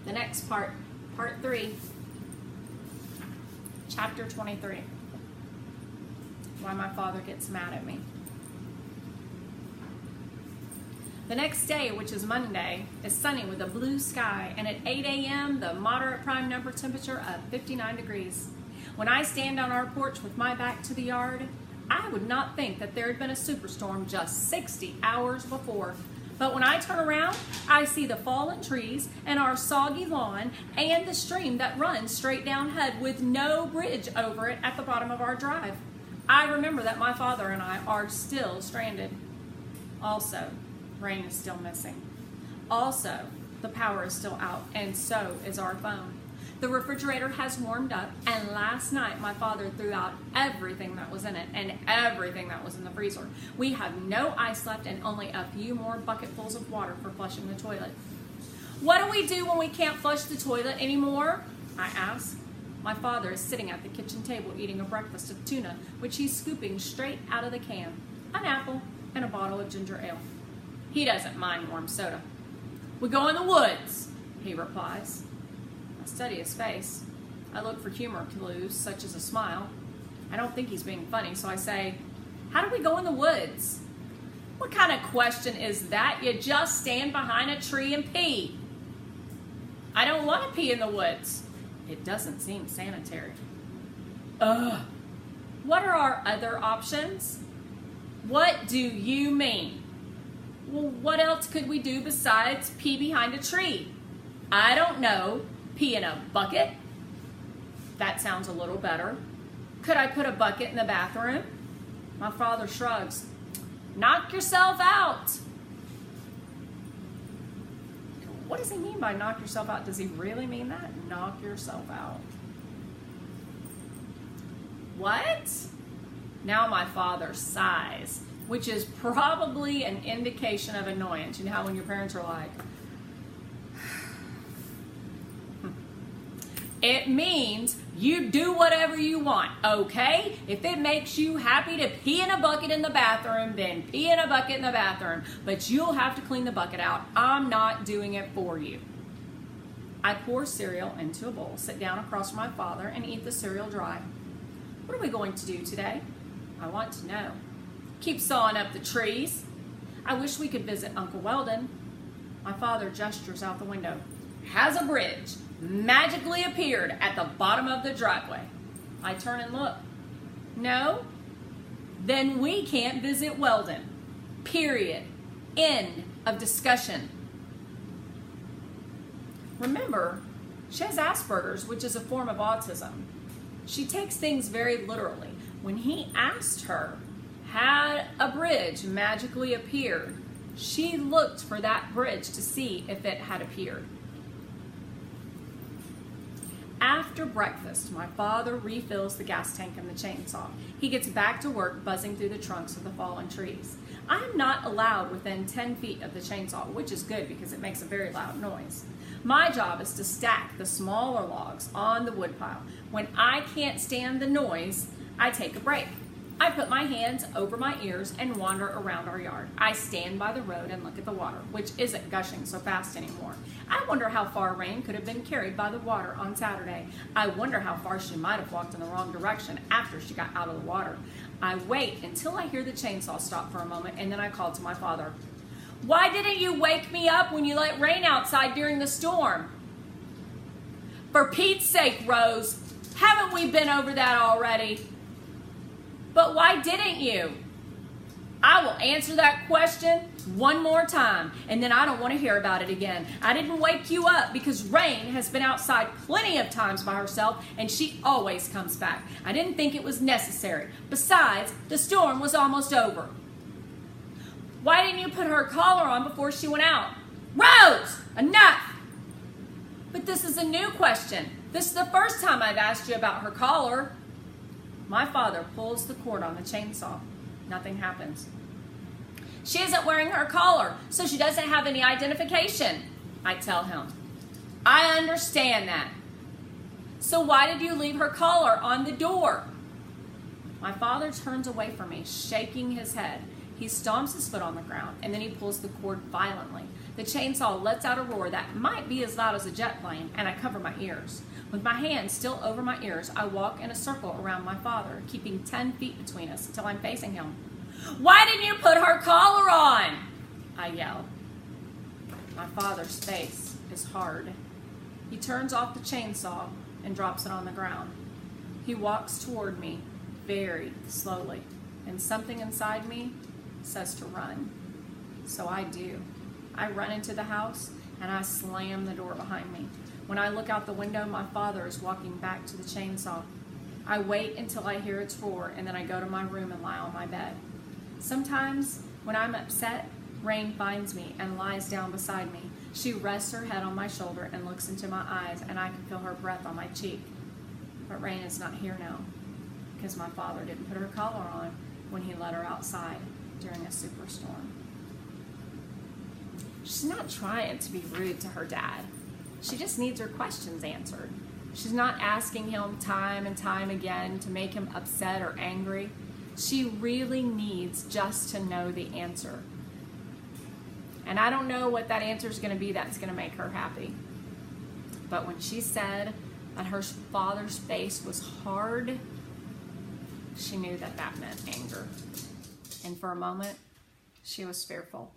the next part, part 3, chapter 23. Why my father gets mad at me. The next day, which is Monday, is sunny with a blue sky, and at 8 a.m., the moderate prime number temperature of 59 degrees. When I stand on our porch with my back to the yard, I would not think that there had been a superstorm just 60 hours before. But when I turn around, I see the fallen trees and our soggy lawn and the stream that runs straight down Hud with no bridge over it at the bottom of our drive. I remember that my father and I are still stranded. Also, rain is still missing. Also, the power is still out, and so is our phone. The refrigerator has warmed up, and last night my father threw out everything that was in it and everything that was in the freezer. We have no ice left and only a few more bucketfuls of water for flushing the toilet. What do we do when we can't flush the toilet anymore? I ask. My father is sitting at the kitchen table eating a breakfast of tuna, which he's scooping straight out of the can, an apple, and a bottle of ginger ale. He doesn't mind warm soda. We go in the woods, he replies. I study his face. I look for humor clues, such as a smile. I don't think he's being funny, so I say, how do we go in the woods? What kind of question is that? You just stand behind a tree and pee. I don't want to pee in the woods. It doesn't seem sanitary. Ugh. What are our other options? What do you mean? Well, what else could we do besides pee behind a tree? I don't know. Pee in a bucket? That sounds a little better. Could I put a bucket in the bathroom? My father shrugs. Knock yourself out. What does he mean by knock yourself out? Does he really mean that? Knock yourself out. What? Now my father sighs, which is probably an indication of annoyance. You know how when your parents are like, it means you do whatever you want, okay? If it makes you happy to pee in a bucket in the bathroom, then pee in a bucket in the bathroom. But you'll have to clean the bucket out. I'm not doing it for you. I pour cereal into a bowl, sit down across from my father, and eat the cereal dry. What are we going to do today? I want to know. Keep sawing up the trees. I wish we could visit Uncle Weldon. My father gestures out the window. Has a bridge magically appeared at the bottom of the driveway. I turn and look. No? Then we can't visit Weldon. Period. End of discussion. Remember, she has Asperger's, which is a form of autism. She takes things very literally. When he asked her, had a bridge magically appeared, she looked for that bridge to see if it had appeared. After breakfast, my father refills the gas tank and the chainsaw. He gets back to work buzzing through the trunks of the fallen trees. I am not allowed within 10 feet of the chainsaw, which is good because it makes a very loud noise. My job is to stack the smaller logs on the woodpile. When I can't stand the noise, I take a break. I put my hands over my ears and wander around our yard. I stand by the road and look at the water, which isn't gushing so fast anymore. I wonder how far Rain could have been carried by the water on Saturday. I wonder how far she might have walked in the wrong direction after she got out of the water. I wait until I hear the chainsaw stop for a moment, and then I call to my father. Why didn't you wake me up when you let rain outside during the storm? For Pete's sake, Rose, haven't we been over that already? But why didn't you? I will answer that question one more time, and then I don't want to hear about it again. I didn't wake you up because Rain has been outside plenty of times by herself, and she always comes back. I didn't think it was necessary. Besides, the storm was almost over. Why didn't you put her collar on before she went out? Rose, enough! But this is a new question. This is the first time I've asked you about her collar. My father pulls the cord on the chainsaw. Nothing happens. She isn't wearing her collar, so she doesn't have any identification, I tell him. I understand that. So why did you leave her collar on the door? My father turns away from me, shaking his head. He stomps his foot on the ground, and then he pulls the cord violently. The chainsaw lets out a roar that might be as loud as a jet plane, and I cover my ears. With my hands still over my ears, I walk in a circle around my father, keeping 10 feet between us until I'm facing him. "Why didn't you put her collar on?" I yell. My father's face is hard. He turns off the chainsaw and drops it on the ground. He walks toward me very slowly, and something inside me says to run. So I do. I run into the house and I slam the door behind me. When I look out the window, my father is walking back to the chainsaw. I wait until I hear its roar, and then I go to my room and lie on my bed. Sometimes, when I'm upset, Rain finds me and lies down beside me. She rests her head on my shoulder and looks into my eyes, and I can feel her breath on my cheek. But Rain is not here now, because my father didn't put her collar on when he let her outside during a superstorm. She's not trying to be rude to her dad. She just needs her questions answered. She's not asking him time and time again to make him upset or angry. She really needs just to know the answer. And I don't know what that answer is going to be that's going to make her happy. But when she said that her father's face was hard, she knew that that meant anger. And for a moment, she was fearful.